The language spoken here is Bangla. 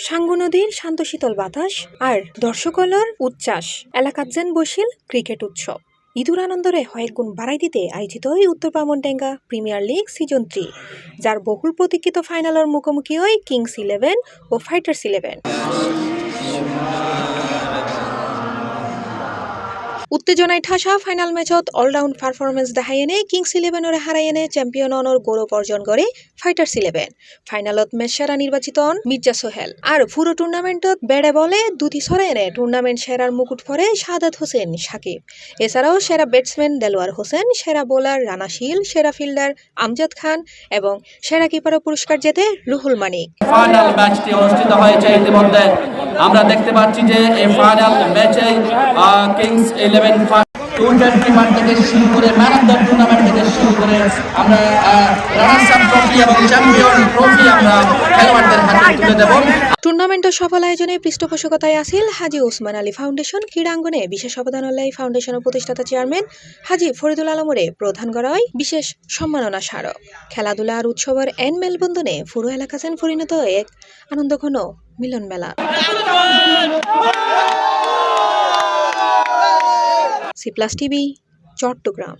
সাঙ্গু নদীর শান্ত শীতল বাতাস আর দর্শকলর উচ্ছ্বাস এলাকাত যেন বসিল ক্রিকেট উৎসব। ইদুর আনন্দরে কয়েক গুণ বাড়াই দিতে আয়োজিত হয় উত্তর পামনডেঙ্গা প্রিমিয়ার লিগ সিজন 3, যার বহুল প্রতীক্ষিত ফাইনালের মুখোমুখি হয় কিংস 11 ও ফাইটার্স 11। উত্তেজনায় ঠাসা ফাইনাল ম্যাচত অলরাউন্ড পারফরমেন্স দেখাই এনে কিংস 11 হারাই এনে চ্যাম্পিয়ন অনর গৌরব অর্জন করে ফাইটার্স 11। ফাইনালত ম্যাচ সেরা নির্বাচিত হন মির্জা সোহেল। আর পুরো টুর্নামেন্টত বেড়ে বলে দুটি সরে এনে টুর্নামেন্ট সেরার মুকুট পরে শাহাদাত হোসেন সাকিব। এছাড়াও সেরা ব্যাটসম্যান দেলোয়ার হোসেন, সেরা বোলার রানা শীল, সেরা ফিল্ডার আমজাদ খান এবং সেরা কিপারের পুরস্কার জেতে রুহুল মানিক। ফাইনাল ম্যাচটি অনুষ্ঠিত হয়েছে। ইতিমধ্যে আমরা দেখতে পাচ্ছি যে এই ফাইনাল ম্যাচে কিংস 11 টি20 থেকে শুরু করে ম্যান অফ দ্য টুর্নামেন্ট থেকে শুরু করে আমরা রানার্স আপ ট্রফি এবং চ্যাম্পিয়ন ট্রফি আমরা খেলোয়াড়দের হাতে তুলে দেব। টুর্নামেন্টের সফল আয়োজনে পৃষ্ঠপোষকতায় আছিল হাজী ওসমান আলী ফাউন্ডেশন। ক্রীড়াঙ্গনে বিশেষ অবদান হলে ফাউন্ডেশনের প্রতিষ্ঠাতা চেয়ারম্যান হাজী ফরিদুল আলমরে প্রদান করা হয় বিশেষ সম্মাননা স্মারক। খেলাধুলা আর উৎসবের এন মেলবন্ধনে পুরো এলাকা যেন পরিণত এক আনন্দঘন মিলন মেলা। সি+ টিভি, চট্টগ্রাম।